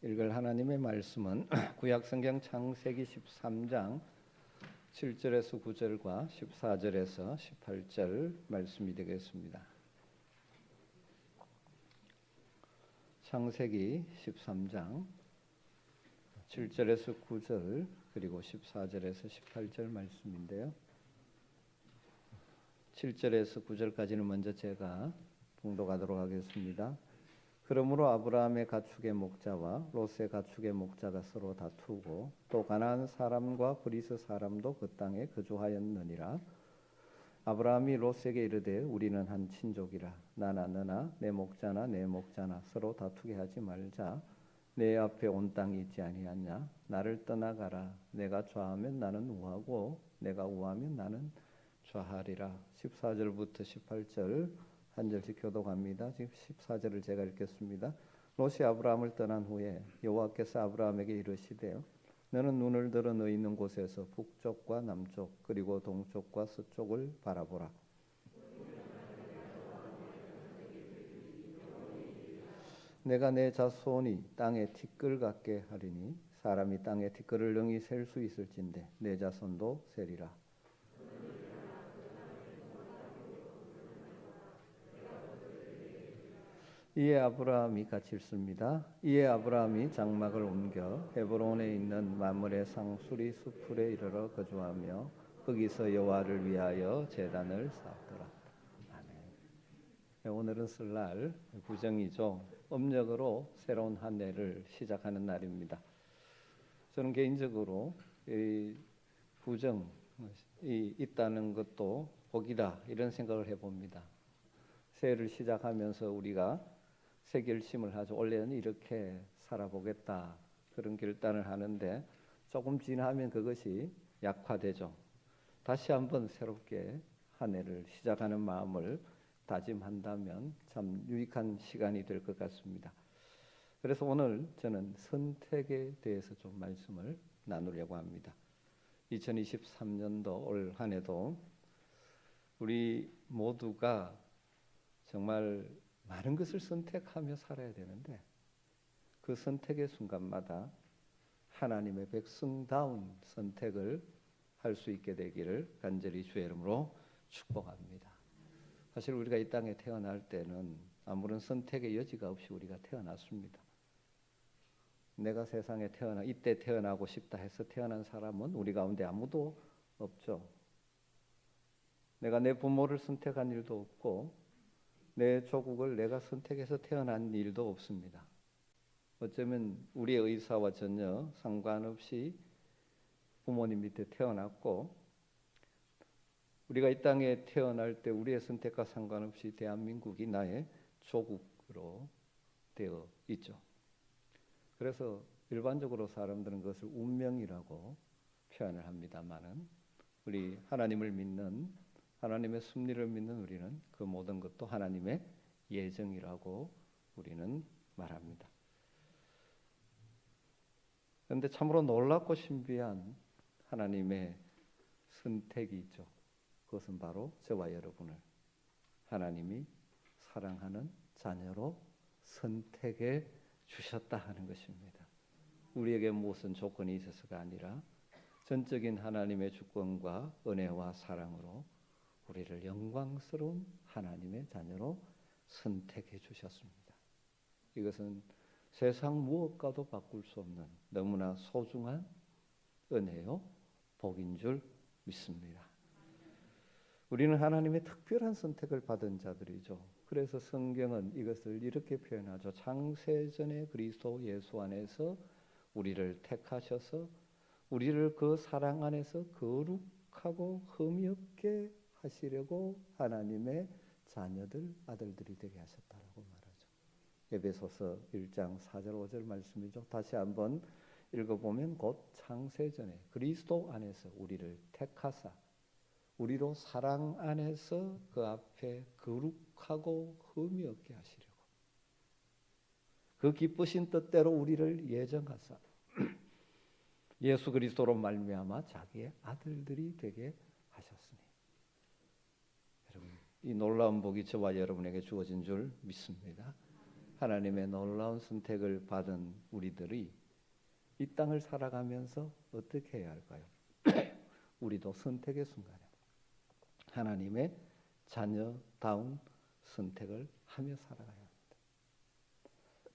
읽을 하나님의 말씀은 구약성경 창세기 13장 7절에서 9절과 14절에서 18절 말씀이 되겠습니다. 창세기 13장 7절에서 9절 그리고 14절에서 18절 말씀인데요. 7절에서 9절까지는 먼저 제가 봉독하도록 하겠습니다. 그러므로 아브라함의 가축의 목자와 롯의 가축의 목자가 서로 다투고 또 가나안 사람과 브리스 사람도 그 땅에 거주하였느니라. 아브라함이 롯에게 이르되 우리는 한 친족이라 나나 너나 내 목자나 내 목자나 서로 다투게 하지 말자. 내 앞에 온 땅이 있지 아니하냐. 나를 떠나가라. 내가 좌하면 나는 우하고 내가 우하면 나는 좌하리라. 14절부터 18절 한 절씩 교독합니다. 지금 14절을 제가 읽겠습니다. 롯이 아브라함을 떠난 후에 여호와께서 아브라함에게 이르시되 너는 눈을 들어 너 있는 곳에서 북쪽과 남쪽 그리고 동쪽과 서쪽을 바라보라. 내가 내 자손이 땅에 티끌 같게 하리니 사람이 땅에 티끌을 능히 셀 수 있을진데 내 자손도 세리라. 이에 아브라함이 같이 읽습니다. 이에 아브라함이 장막을 옮겨 헤브론에 있는 마므레 상수리 수풀에 이르러 거주하며 거기서 여호와를 위하여 제단을 쌓았더라. 아멘. 오늘은 설날 구정이죠. 음력으로 새로운 한 해를 시작하는 날입니다. 저는 개인적으로 이 구정이 있다는 것도 복이다 이런 생각을 해봅니다. 새해를 시작하면서 우리가 새 결심을 하죠. 올해는 이렇게 살아보겠다 그런 결단을 하는데 조금 지나면 그것이 약화되죠. 다시 한번 새롭게 한 해를 시작하는 마음을 다짐한다면 참 유익한 시간이 될 것 같습니다. 그래서 오늘 저는 선택에 대해서 좀 말씀을 나누려고 합니다. 2023년도 올 한 해도 우리 모두가 정말 많은 것을 선택하며 살아야 되는데 그 선택의 순간마다 하나님의 백성다운 선택을 할 수 있게 되기를 간절히 주의 이름으로 축복합니다. 사실 우리가 이 땅에 태어날 때는 아무런 선택의 여지가 없이 우리가 태어났습니다. 내가 세상에 이때 태어나고 싶다 해서 태어난 사람은 우리 가운데 아무도 없죠. 내가 내 부모를 선택한 일도 없고 내 조국을 내가 선택해서 태어난 일도 없습니다. 어쩌면 우리의 의사와 전혀 상관없이 부모님 밑에 태어났고 우리가 이 땅에 태어날 때 우리의 선택과 상관없이 대한민국이 나의 조국으로 되어 있죠. 그래서 일반적으로 사람들은 그것을 운명이라고 표현을 합니다마는 우리 하나님을 믿는 하나님의 섭리를 믿는 우리는 그 모든 것도 하나님의 예정이라고 우리는 말합니다. 그런데 참으로 놀랍고 신비한 하나님의 선택이 있죠. 그것은 바로 저와 여러분을 하나님이 사랑하는 자녀로 선택해 주셨다 하는 것입니다. 우리에게 무슨 조건이 있어서가 아니라 전적인 하나님의 주권과 은혜와 사랑으로 우리를 영광스러운 하나님의 자녀로 선택해 주셨습니다. 이것은 세상 무엇과도 바꿀 수 없는 너무나 소중한 은혜요 복인 줄 믿습니다. 우리는 하나님의 특별한 선택을 받은 자들이죠. 그래서 성경은 이것을 이렇게 표현하죠. 창세전에 그리스도 예수 안에서 우리를 택하셔서 우리를 그 사랑 안에서 거룩하고 흠이 없게 하시려고 하나님의 자녀들 아들들이 되게 하셨다라고 말하죠. 에베소서 1장 4절 5절 말씀이죠. 다시 한번 읽어보면 곧 창세전에 그리스도 안에서 우리를 택하사 우리로 사랑 안에서 그 앞에 거룩하고 흠이 없게 하시려고 그 기쁘신 뜻대로 우리를 예정하사 예수 그리스도로 말미암아 자기의 아들들이 되게 하셨으니 여러분 이 놀라운 복이 저와 여러분에게 주어진 줄 믿습니다. 하나님의 놀라운 선택을 받은 우리들이 이 땅을 살아가면서 어떻게 해야 할까요? 우리도 선택의 순간에 하나님의 자녀다운 선택을 하며 살아가야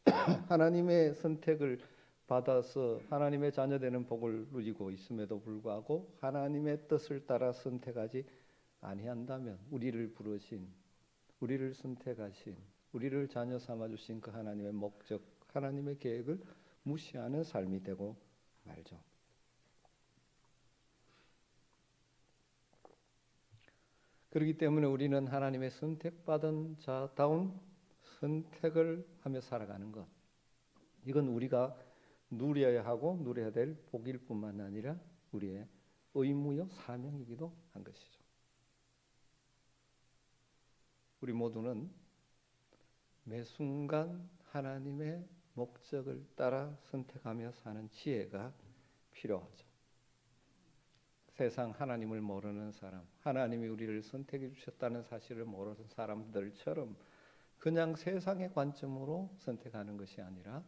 합니다. 하나님의 선택을 받아서 하나님의 자녀되는 복을 누리고 있음에도 불구하고 하나님의 뜻을 따라 선택하지 아니한다면 우리를 부르신, 우리를 선택하신, 우리를 자녀 삼아주신 그 하나님의 목적, 하나님의 계획을 무시하는 삶이 되고 말죠. 그렇기 때문에 우리는 하나님의 선택받은 자다운 선택을 하며 살아가는 것, 이건 우리가 누려야 하고 누려야 될 복일 뿐만 아니라 우리의 의무요 사명이기도 한 것이죠. 우리 모두는 매 순간 하나님의 목적을 따라 선택하며 사는 지혜가 필요하죠. 세상 하나님을 모르는 사람, 하나님이 우리를 선택해 주셨다는 사실을 모르는 사람들처럼 그냥 세상의 관점으로 선택하는 것이 아니라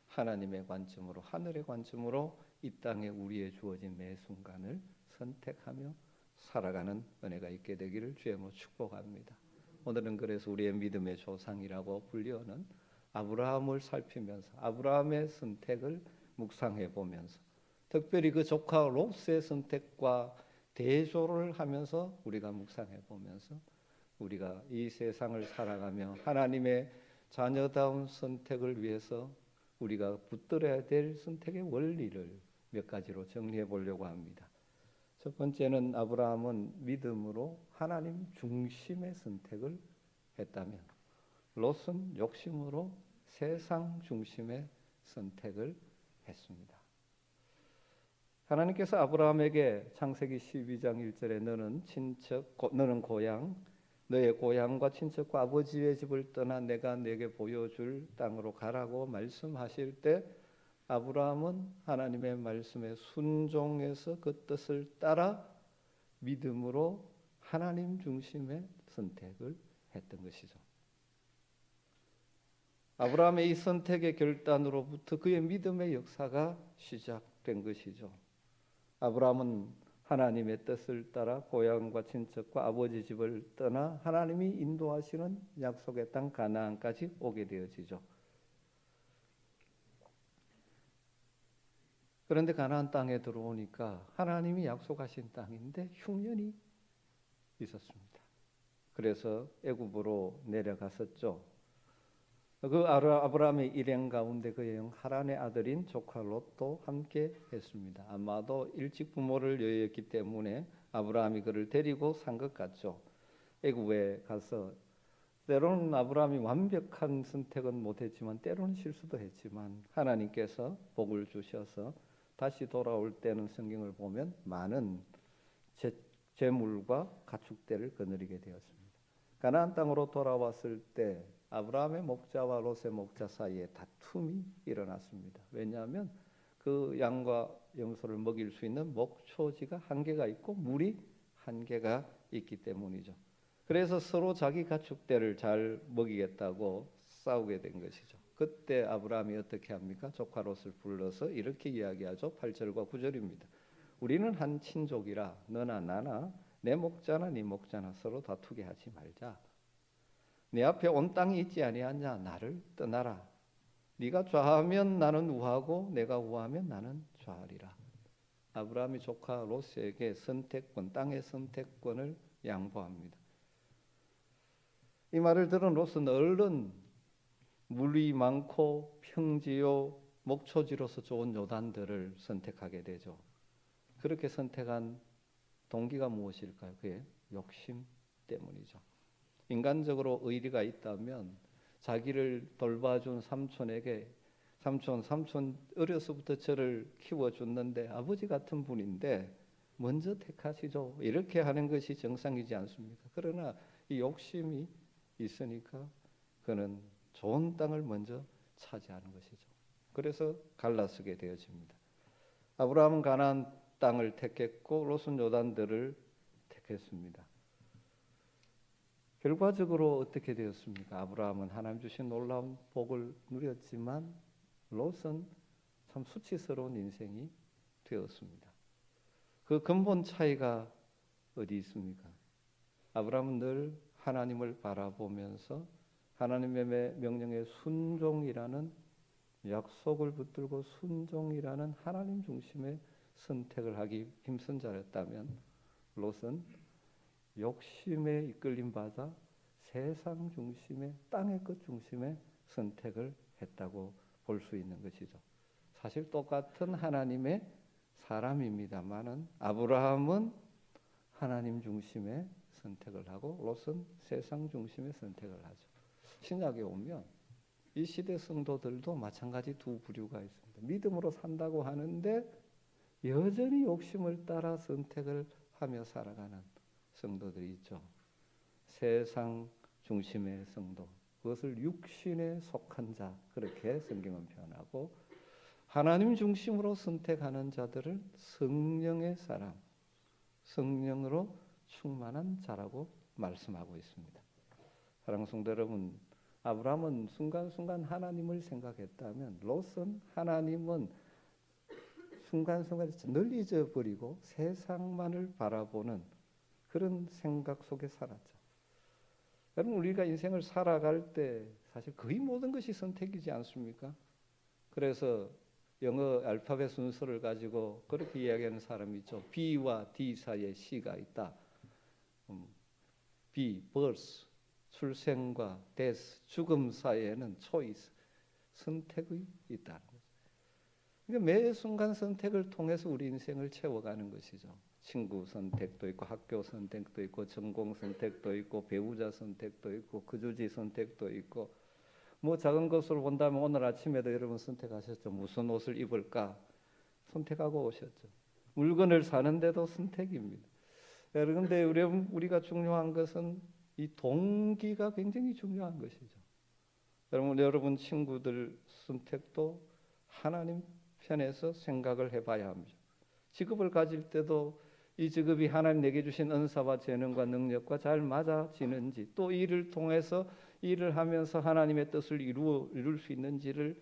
하나님의 관점으로, 하늘의 관점으로 이 땅에 우리에 주어진 매 순간을 선택하며 살아가는 은혜가 있게 되기를 주의 이름으로 축복합니다. 오늘은 그래서 우리의 믿음의 조상이라고 불리우는 아브라함을 살피면서 아브라함의 선택을 묵상해 보면서 특별히 그 조카 롯의 선택과 대조를 하면서 우리가 묵상해 보면서 우리가 이 세상을 살아가며 하나님의 자녀다운 선택을 위해서 우리가 붙들어야 될 선택의 원리를 몇 가지로 정리해 보려고 합니다. 첫 번째는 아브라함은 믿음으로 하나님 중심의 선택을 했다면 롯은 욕심으로 세상 중심의 선택을 했습니다. 하나님께서 아브라함에게 창세기 12장 1절에 너는 고향, 너의 고향과 친척과 아버지의 집을 떠나 내가 내게 보여줄 땅으로 가라고 말씀하실 때 아브라함은 하나님의 말씀에 순종해서 그 뜻을 따라 믿음으로 하나님 중심의 선택을 했던 것이죠. 아브라함의 이 선택의 결단으로부터 그의 믿음의 역사가 시작된 것이죠. 아브라함은 하나님의 뜻을 따라 고향과 친척과 아버지 집을 떠나 하나님이 인도하시는 약속의 땅 가나안까지 오게 되어지죠. 그런데 가나안 땅에 들어오니까 하나님이 약속하신 땅인데 흉년이 있었습니다. 그래서 애굽으로 내려갔었죠. 그 아브라함의 일행 가운데 그의 형 하란의 아들인 조카 롯도 함께 했습니다. 아마도 일찍 부모를 여의었기 때문에 아브라함이 그를 데리고 산 것 같죠. 애굽에 가서 때로는 아브라함이 완벽한 선택은 못했지만 때로는 실수도 했지만 하나님께서 복을 주셔서 다시 돌아올 때는 성경을 보면 많은 재물과 가축대를 거느리게 되었습니다. 가나안 땅으로 돌아왔을 때 아브라함의 목자와 롯의 목자 사이에 다툼이 일어났습니다. 왜냐하면 그 양과 염소를 먹일 수 있는 목초지가 한계가 있고 물이 한계가 있기 때문이죠. 그래서 서로 자기 가축대를 잘 먹이겠다고 싸우게 된 것이죠. 그때 아브라함이 어떻게 합니까? 조카 롯을 불러서 이렇게 이야기하죠. 8절과 9절입니다. 우리는 한 친족이라 너나 나나 내 목자나 네 목자나 서로 다투게 하지 말자. 내 앞에 온 땅이 있지 아니하냐? 나를 떠나라. 네가 좌하면 나는 우하고 내가 우하면 나는 좌하리라. 아브라함이 조카 롯에게 선택권, 땅의 선택권을 양보합니다. 이 말을 들은 롯은 얼른 물이 많고 평지요 목초지로서 좋은 요단들을 선택하게 되죠. 그렇게 선택한 동기가 무엇일까요? 그의 욕심 때문이죠. 인간적으로 의리가 있다면 자기를 돌봐준 삼촌에게 삼촌 어려서부터 저를 키워줬는데 아버지 같은 분인데 먼저 택하시죠. 이렇게 하는 것이 정상이지 않습니까? 그러나 이 욕심이 있으니까 그는 좋은 땅을 먼저 차지하는 것이죠. 그래서 갈라서게 되어집니다. 아브라함은 가나안 땅을 택했고 롯은 요단들을 택했습니다. 결과적으로 어떻게 되었습니까? 아브라함은 하나님 주신 놀라운 복을 누렸지만 롯은 참 수치스러운 인생이 되었습니다. 그 근본 차이가 어디 있습니까? 아브라함은 늘 하나님을 바라보면서 하나님의 명령에 순종이라는 약속을 붙들고 순종이라는 하나님 중심의 선택을 하기 힘쓴 자였다면 롯은 욕심에 이끌림 받아 세상 중심의 땅의 것 중심의 선택을 했다고 볼 수 있는 것이죠. 사실 똑같은 하나님의 사람입니다만은 아브라함은 하나님 중심의 선택을 하고 롯은 세상 중심의 선택을 하죠. 신약에 오면 이 시대 성도들도 마찬가지 두 부류가 있습니다. 믿음으로 산다고 하는데 여전히 욕심을 따라 선택을 하며 살아가는 성도들이 있죠. 세상 중심의 성도, 그것을 육신에 속한 자, 그렇게 성경은 표현하고, 하나님 중심으로 선택하는 자들을 성령의 사람, 성령으로 충만한 자라고 말씀하고 있습니다. 사랑하는 성도 여러분, 아브라함은 순간순간 하나님을 생각했다면 롯은 하나님은 순간순간 늘 잊어버리고 세상만을 바라보는 그런 생각 속에 살았죠. 여러분, 우리가 인생을 살아갈 때 사실 거의 모든 것이 선택이지 않습니까? 그래서 영어 알파벳 순서를 가지고 그렇게 이야기하는 사람이 있죠. B와 D 사이에 C가 있다. B, birth, 출생과 death, 죽음 사이에는 choice, 선택이 있다는 거죠. 그러니까 매 순간 선택을 통해서 우리 인생을 채워가는 것이죠. 친구 선택도 있고, 학교 선택도 있고, 전공 선택도 있고, 배우자 선택도 있고, 거주지 선택도 있고, 뭐 작은 것으로 본다면 오늘 아침에도 여러분 선택하셨죠. 무슨 옷을 입을까 선택하고 오셨죠. 물건을 사는데도 선택입니다. 그런데 우리가 중요한 것은 이 동기가 굉장히 중요한 것이죠. 여러분 친구들 선택도 하나님 편에서 생각을 해봐야 합니다. 직업을 가질 때도 이 직업이 하나님 내게 주신 은사와 재능과 능력과 잘 맞아지는지, 또 이를 통해서 일을 하면서 하나님의 뜻을 이룰 수 있는지를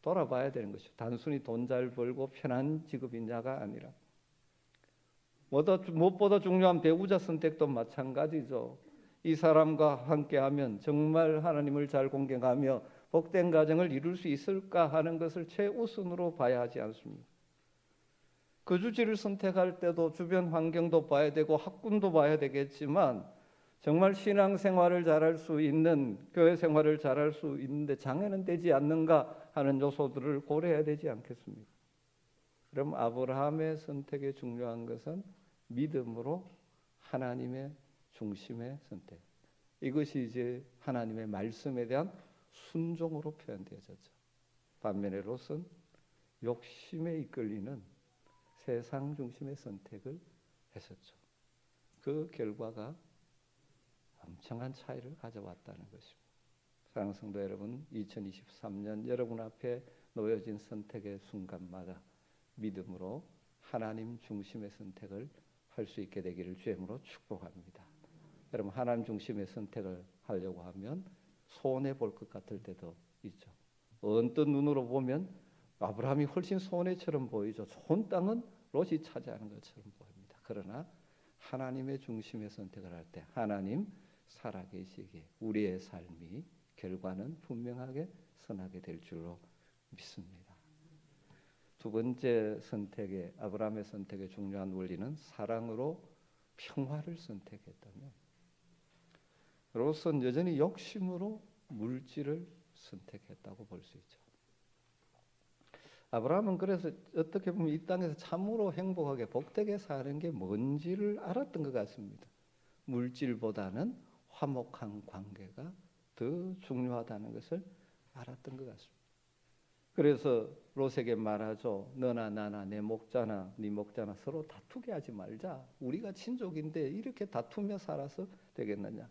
돌아봐야 되는 것이죠. 단순히 돈 잘 벌고 편한 직업이냐가 아니라 무엇보다 중요한 배우자 선택도 마찬가지죠. 이 사람과 함께하면 정말 하나님을 잘 공경하며 복된 가정을 이룰 수 있을까 하는 것을 최우선으로 봐야 하지 않습니까? 거주지를 선택할 때도 주변 환경도 봐야 되고 학군도 봐야 되겠지만 정말 신앙생활을 잘할 수 있는, 교회 생활을 잘할 수 있는데 장애는 되지 않는가 하는 요소들을 고려해야 되지 않겠습니까? 그럼 아브라함의 선택에 중요한 것은 믿음으로 하나님의 중심의 선택. 이것이 이제 하나님의 말씀에 대한 순종으로 표현되어졌죠. 반면에 롯은 욕심에 이끌리는 세상 중심의 선택을 했었죠. 그 결과가 엄청난 차이를 가져왔다는 것입니다. 사랑하는 성도 여러분, 2023년 여러분 앞에 놓여진 선택의 순간마다 믿음으로 하나님 중심의 선택을 할 수 있게 되기를 주님으로 축복합니다. 여러분, 하나님 중심의 선택을 하려고 하면 손해 볼 것 같을 때도 있죠. 언뜻 눈으로 보면 아브라함이 훨씬 손해처럼 보이죠. 좋은 땅은 롯이 차지하는 것처럼 보입니다. 그러나 하나님의 중심의 선택을 할 때 하나님 살아계시기에 우리의 삶이 결과는 분명하게 선하게 될 줄로 믿습니다. 두 번째 선택의 아브라함의 선택의 중요한 원리는 사랑으로 평화를 선택했다면 롯은 여전히 욕심으로 물질을 선택했다고 볼 수 있죠. 아브라함은 그래서 어떻게 보면 이 땅에서 참으로 행복하게 복되게 사는 게 뭔지를 알았던 것 같습니다. 물질보다는 화목한 관계가 더 중요하다는 것을 알았던 것 같습니다. 그래서 롯에게 말하죠. 너나 나나 내 목자나 네 목자나 서로 다투게 하지 말자. 우리가 친족인데 이렇게 다투며 살아서 되겠느냐.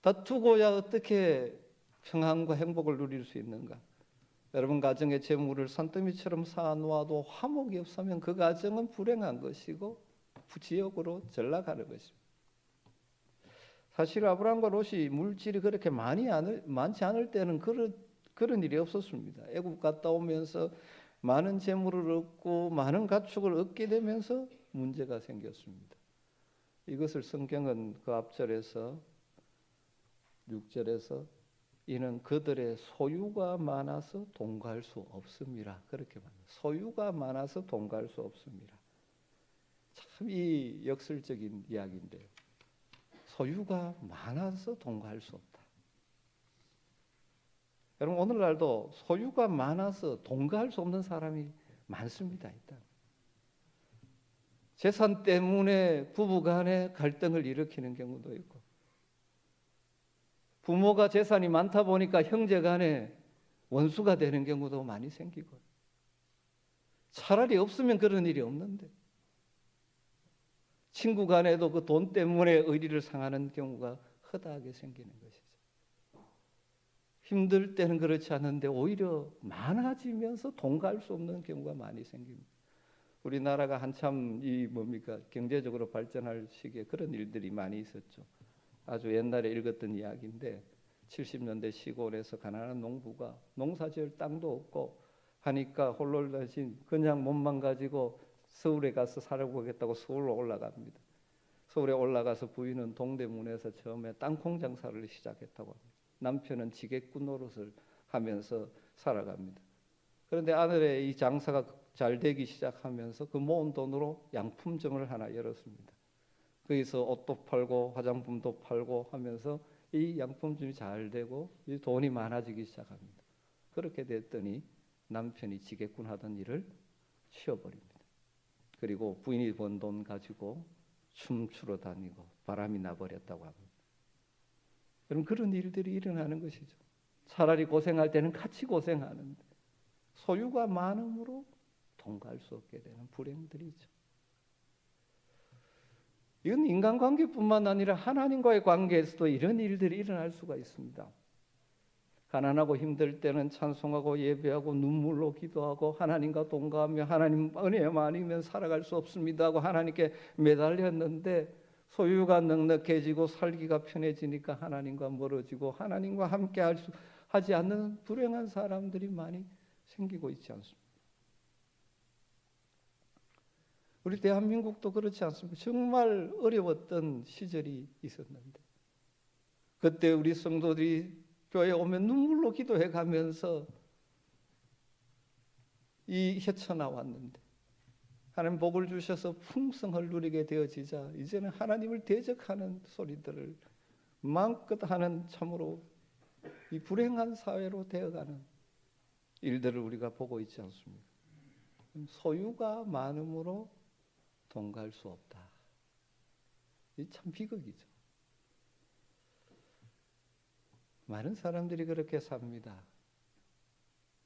다투고야 어떻게 평안과 행복을 누릴 수 있는가. 여러분, 가정의 재물을 산더미처럼 쌓아놓아도 화목이 없으면 그 가정은 불행한 것이고 지역으로 전락하는 것입니다. 사실 아브라함과 롯이 물질이 그렇게 많지 않을 때는 그런 일이 없었습니다. 애굽 갔다 오면서 많은 재물을 얻고 많은 가축을 얻게 되면서 문제가 생겼습니다. 이것을 성경은 그 앞절에서 6절에서 이는 그들의 소유가 많아서 동거할 수 없습니다. 그렇게 말합니다. 소유가 많아서 동거할 수 없습니다. 참 이 역설적인 이야기인데요. 소유가 많아서 동거할 수 없다. 여러분 오늘날도 소유가 많아서 동거할 수 없는 사람이 많습니다. 일단 재산 때문에 부부간에 갈등을 일으키는 경우도 있고, 부모가 재산이 많다 보니까 형제간에 원수가 되는 경우도 많이 생기고, 차라리 없으면 그런 일이 없는데 친구 간에도 그 돈 때문에 의리를 상하는 경우가 허다하게 생기는 것이죠. 힘들 때는 그렇지 않은데 오히려 많아지면서 동거할 수 없는 경우가 많이 생깁니다. 우리나라가 한참 경제적으로 발전할 시기에 그런 일들이 많이 있었죠. 아주 옛날에 읽었던 이야기인데 70년대 시골에서 가난한 농부가 농사지을 땅도 없고 하니까 홀로다신 그냥 몸만 가지고 서울에 가서 살아보겠다고 서울로 올라갑니다. 서울에 올라가서 부인은 동대문에서 처음에 땅콩 장사를 시작했다고 합니다. 남편은 지게꾼 노릇을 하면서 살아갑니다. 그런데 아들의 이 장사가 잘 되기 시작하면서 그 모은 돈으로 양품점을 하나 열었습니다. 거기서 옷도 팔고 화장품도 팔고 하면서 이 양품점이 잘 되고 이 돈이 많아지기 시작합니다. 그렇게 됐더니 남편이 지게꾼 하던 일을 쉬어버립니다. 그리고 부인이 번 돈 가지고 춤추러 다니고 바람이 나버렸다고 합니다. 여러분 그런 일들이 일어나는 것이죠. 차라리 고생할 때는 같이 고생하는데 소유가 많음으로 동거할 수 없게 되는 불행들이죠. 이건 인간관계뿐만 아니라 하나님과의 관계에서도 이런 일들이 일어날 수가 있습니다. 가난하고 힘들 때는 찬송하고 예배하고 눈물로 기도하고 하나님과 동거하며 하나님 은혜 많으면 살아갈 수 없습니다 하고 하나님께 매달렸는데 소유가 넉넉해지고 살기가 편해지니까 하나님과 멀어지고 하나님과 함께 하지 않는 불행한 사람들이 많이 생기고 있지 않습니까? 우리 대한민국도 그렇지 않습니까? 정말 어려웠던 시절이 있었는데 그때 우리 성도들이 교회에 오면 눈물로 기도해 가면서 헤쳐나왔는데 하나님 복을 주셔서 풍성을 누리게 되어지자 이제는 하나님을 대적하는 소리들을 마음껏 하는 참으로 이 불행한 사회로 되어가는 일들을 우리가 보고 있지 않습니까? 소유가 많음으로 동거할 수 없다. 이 참 비극이죠. 많은 사람들이 그렇게 삽니다.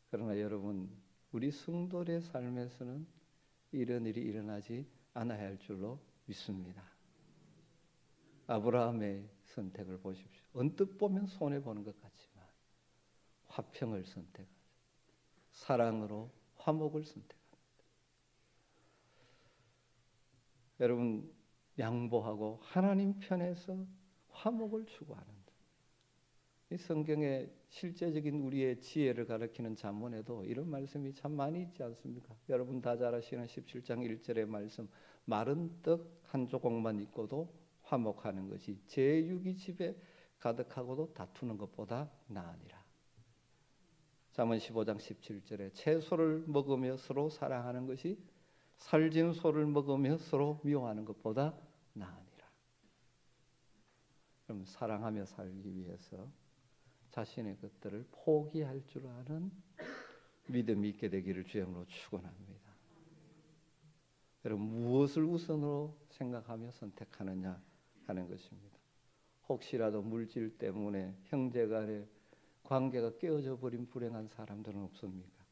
그러나 여러분, 우리 성도의 삶에서는 이런 일이 일어나지 않아야 할 줄로 믿습니다. 아브라함의 선택을 보십시오. 언뜻 보면 손해보는 것 같지만 화평을 선택하죠. 사랑으로 화목을 선택합니다. 여러분, 양보하고 하나님 편에서 화목을 추구하는 이 성경의 실제적인 우리의 지혜를 가리키는 잠언에도 이런 말씀이 참 많이 있지 않습니까? 여러분 다 잘 아시는 17장 1절의 말씀, 마른 떡 한 조각만 있고도 화목하는 것이 제6이 집에 가득하고도 다투는 것보다 나으니라. 잠언 15장 17절에 채소를 먹으며 서로 사랑하는 것이 살진 소를 먹으며 서로 미워하는 것보다 나으니라. 그럼 사랑하며 살기 위해서 자신의 것들을 포기할 줄 아는 믿음이 있게 되기를 주님으로 축원합니다. 여러분 무엇을 우선으로 생각하며 선택하느냐 하는 것입니다. 혹시라도 물질 때문에 형제간의 관계가 깨어져 버린 불행한 사람들은 없습니까?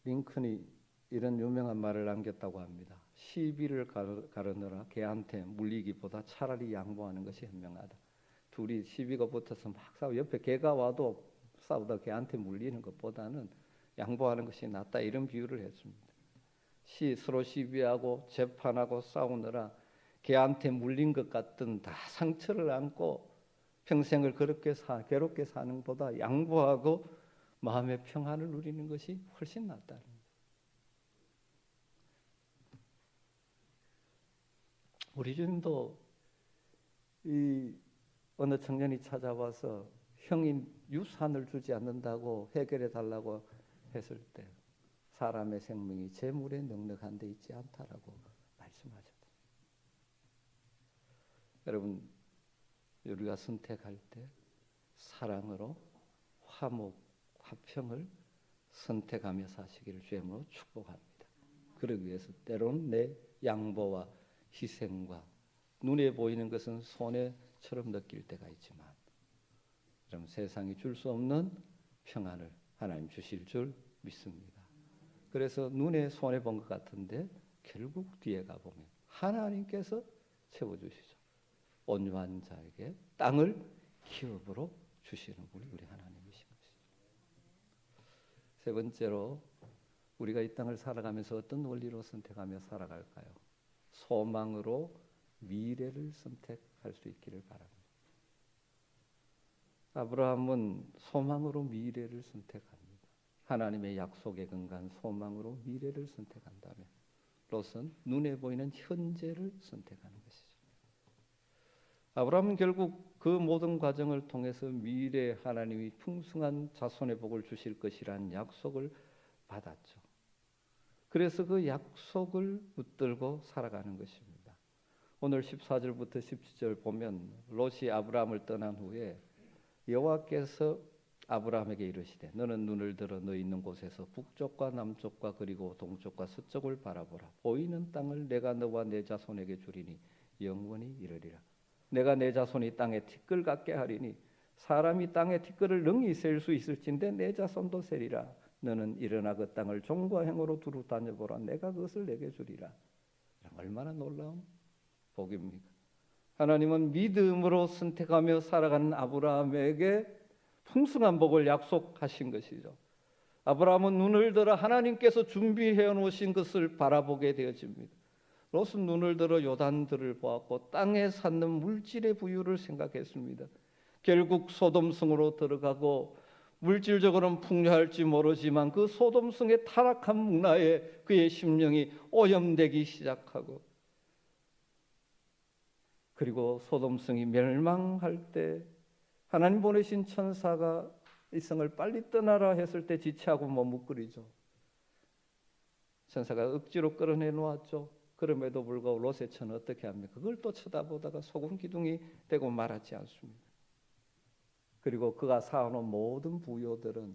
링컨이 이런 유명한 말을 남겼다고 합니다. 시비를 가르느라 개한테 물리기보다 차라리 양보하는 것이 현명하다. 둘이 시비가 붙어서 막 싸우고 옆에 개가 와도 싸우다 개한테 물리는 것보다는 양보하는 것이 낫다 이런 비유를 했습니다. 서로 시비하고 재판하고 싸우느라 개한테 물린 것 같은 다 상처를 안고 평생을 그렇게 괴롭게 사는 것보다 양보하고 마음의 평안을 누리는 것이 훨씬 낫다는 거예요. 우리 주님도 이 어느 청년이 찾아와서 형이 유산을 주지 않는다고 해결해 달라고 했을 때 사람의 생명이 재물에 넉넉한 데 있지 않다라고 말씀하셨다. 여러분, 우리가 선택할 때 사랑으로 화목, 화평을 선택하며 사시기를 주님으로 축복합니다. 그러기 위해서 때로는 내 양보와 희생과 눈에 보이는 것은 손해처럼 느낄 때가 있지만 그럼 세상이 줄 수 없는 평안을 하나님 주실 줄 믿습니다. 그래서 눈에 손해 본 것 같은데 결국 뒤에 가보면 하나님께서 채워주시죠. 온유한 자에게 땅을 기업으로 주시는 분이 우리 하나님이신 것이죠. 세 번째로 우리가 이 땅을 살아가면서 어떤 원리로 선택하며 살아갈까요? 소망으로 미래를 선택할 수 있기를 바랍니다. 아브라함은 소망으로 미래를 선택합니다. 하나님의 약속에 근거한 소망으로 미래를 선택한다면 롯은 눈에 보이는 현재를 선택하는 것이죠. 아브라함은 결국 그 모든 과정을 통해서 미래에 하나님이 풍성한 자손의 복을 주실 것이라는 약속을 받았죠. 그래서 그 약속을 붙들고 살아가는 것입니다. 오늘 14절부터 17절 보면 롯이 아브라함을 떠난 후에 여호와께서 아브라함에게 이르시되 너는 눈을 들어 너 있는 곳에서 북쪽과 남쪽과 그리고 동쪽과 서쪽을 바라보라. 보이는 땅을 내가 너와 내 자손에게 주리니 영원히 이르리라. 내가 내 자손이 땅에 티끌 같게 하리니 사람이 땅에 티끌을 능히 셀 수 있을진데 내 자손도 세리라. 너는 일어나 그 땅을 종과 행으로 두루 다녀보라. 내가 그것을 내게 주리라. 얼마나 놀라운 복입니까? 하나님은 믿음으로 선택하며 살아가는 아브라함에게 풍성한 복을 약속하신 것이죠. 아브라함은 눈을 들어 하나님께서 준비해 놓으신 것을 바라보게 되어집니다. 롯은 눈을 들어 요단들을 보았고 땅에 샀는 물질의 부유를 생각했습니다. 결국 소돔성으로 들어가고 물질적으로는 풍요할지 모르지만 그 소돔성의 타락한 문화에 그의 심령이 오염되기 시작하고 그리고 소돔성이 멸망할 때 하나님 보내신 천사가 이 성을 빨리 떠나라 했을 때 지체하고 머뭇거리죠. 천사가 억지로 끌어내 놓았죠. 그럼에도 불구하고 롯의 처는 어떻게 합니까? 그걸 또 쳐다보다가 소금 기둥이 되고 말았지 않습니다. 그리고 그가 사놓은 모든 부요들은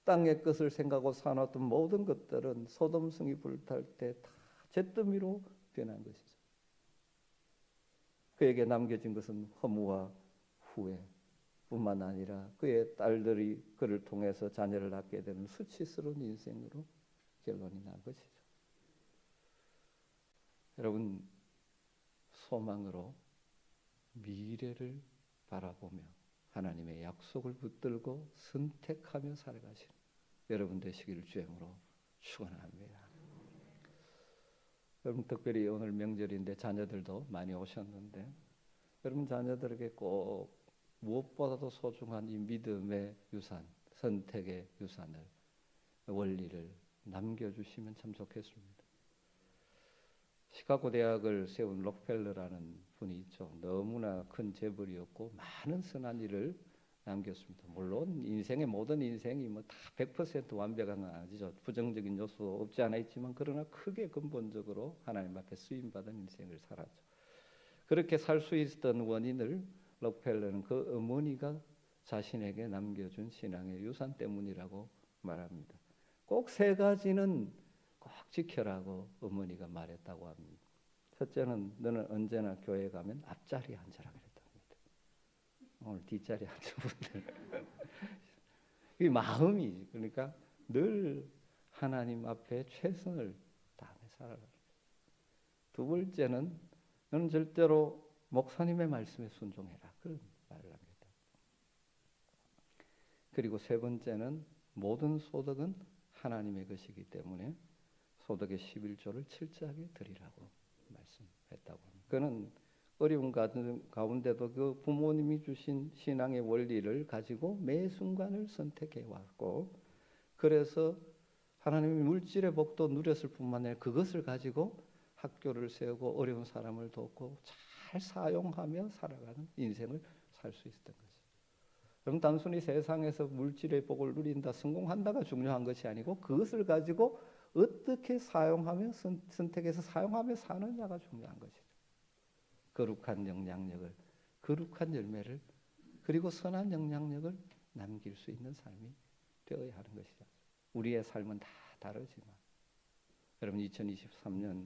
땅의 것을 생각하고 사놨던 모든 것들은 소돔성이 불탈 때 다 잿더미로 변한 것이죠. 그에게 남겨진 것은 허무와 후회 뿐만 아니라 그의 딸들이 그를 통해서 자녀를 낳게 되는 수치스러운 인생으로 결론이 난 것이죠. 여러분, 소망으로 미래를 바라보며 하나님의 약속을 붙들고 선택하며 살아가시는 여러분 되시기를 주님으로 축원합니다. 여러분, 특별히 오늘 명절인데 자녀들도 많이 오셨는데 여러분 자녀들에게 꼭 무엇보다도 소중한 이 믿음의 유산, 선택의 유산을, 원리를 남겨주시면 참 좋겠습니다. 시카고 대학을 세운 록펠러라는 분이 있죠. 너무나 큰 재벌이었고 많은 선한 일을 남겼습니다. 물론 인생의 모든 인생이 뭐 다 100% 완벽한 건 아니죠. 부정적인 요소 없지 않아 있지만 그러나 크게 근본적으로 하나님 앞에 쓰임받은 인생을 살았죠. 그렇게 살 수 있었던 원인을 록펠러는 그 어머니가 자신에게 남겨준 신앙의 유산 때문이라고 말합니다. 꼭 세 가지는 꼭 지켜라고 어머니가 말했다고 합니다. 첫째는 너는 언제나 교회 가면 앞자리에 앉아라 그랬답니다. 오늘 뒷자리에 앉은 분들 이 마음이 그러니까 늘 하나님 앞에 최선을 다하며 살아라. 두 번째는 너는 절대로 목사님의 말씀에 순종해라. 그런 말을 합니다. 그리고 세 번째는 모든 소득은 하나님의 것이기 때문에 소득의 11조를 철저하게 드리라고 말씀했다고 합니다. 그는 어려운 가운데도 그 부모님이 주신 신앙의 원리를 가지고 매 순간을 선택해 왔고, 그래서 하나님의 물질의 복도 누렸을 뿐만 아니라 그것을 가지고 학교를 세우고 어려운 사람을 돕고 잘 사용하며 살아가는 인생을 살 수 있었던 거죠. 그럼 단순히 세상에서 물질의 복을 누린다, 성공한다가 중요한 것이 아니고 그것을 가지고 어떻게 사용하며 선택해서 사용하며 사느냐가 중요한 것이죠. 거룩한 영향력을, 거룩한 열매를, 그리고 선한 영향력을 남길 수 있는 삶이 되어야 하는 것이죠. 우리의 삶은 다 다르지만 여러분, 2023년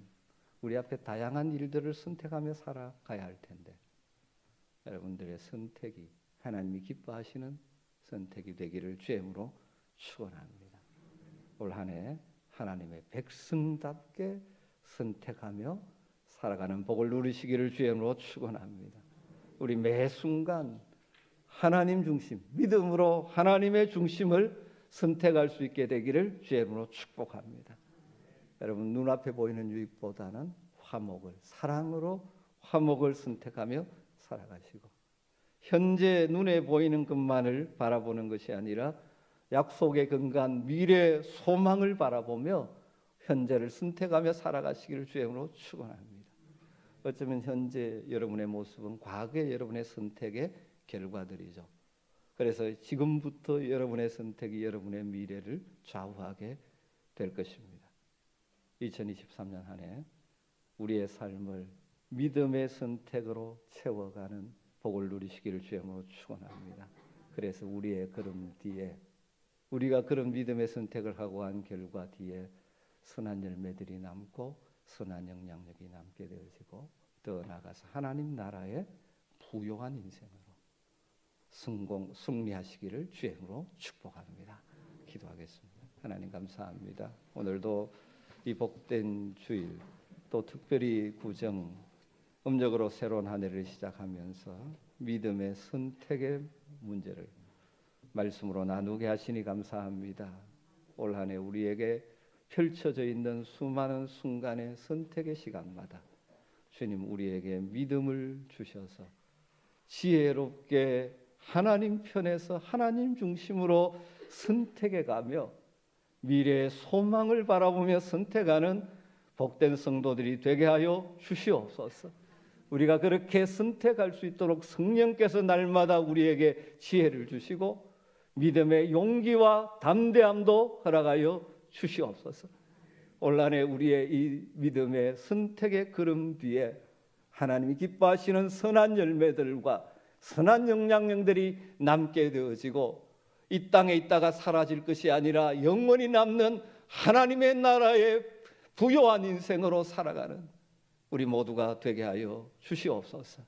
우리 앞에 다양한 일들을 선택하며 살아가야 할 텐데, 여러분들의 선택이 하나님이 기뻐하시는 선택이 되기를 주임으로 축원합니다. 올 한 해 하나님의 백성답게 선택하며 살아가는 복을 누리시기를 주임으로 축원합니다. 우리 매 순간 하나님 중심, 믿음으로 하나님의 중심을 선택할 수 있게 되기를 주임으로 축복합니다. 여러분, 눈앞에 보이는 유익보다는 화목을, 사랑으로 화목을 선택하며 살아가시고, 현재 눈에 보이는 것만을 바라보는 것이 아니라 약속의 근간 미래 소망을 바라보며 현재를 선택하며 살아가시기를 주임으로 축원합니다. 어쩌면 현재 여러분의 모습은 과거의 여러분의 선택의 결과들이죠. 그래서 지금부터 여러분의 선택이 여러분의 미래를 좌우하게 될 것입니다. 2023년 한 해 우리의 삶을 믿음의 선택으로 채워가는 복을 누리시기를 주임으로 축원합니다. 그래서 우리의 걸음 뒤에, 우리가 그런 믿음의 선택을 하고 한 결과 뒤에 선한 열매들이 남고 선한 영향력이 남게 되어지고, 더 나아가서 하나님 나라의 부요한 인생으로 승리하시기를 주임으로 축복합니다. 기도하겠습니다. 하나님 감사합니다. 오늘도 이 복된 주일, 또 특별히 구정 음력으로 새로운 한 해를 시작하면서 믿음의 선택의 문제를 말씀으로 나누게 하시니 감사합니다. 올 한 해 우리에게 펼쳐져 있는 수많은 순간의 선택의 시간마다 주님, 우리에게 믿음을 주셔서 지혜롭게 하나님 편에서 하나님 중심으로 선택해 가며 미래의 소망을 바라보며 선택하는 복된 성도들이 되게 하여 주시옵소서. 우리가 그렇게 선택할 수 있도록 성령께서 날마다 우리에게 지혜를 주시고 믿음의 용기와 담대함도 허락하여 주시옵소서. 올 한 해 우리의 이 믿음의 선택의 걸음 뒤에 하나님이 기뻐하시는 선한 열매들과 선한 영향력들이 남게 되어지고, 이 땅에 있다가 사라질 것이 아니라 영원히 남는 하나님의 나라의 부요한 인생으로 살아가는 우리 모두가 되게 하여 주시옵소서.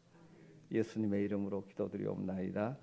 예수님의 이름으로 기도드리옵나이다.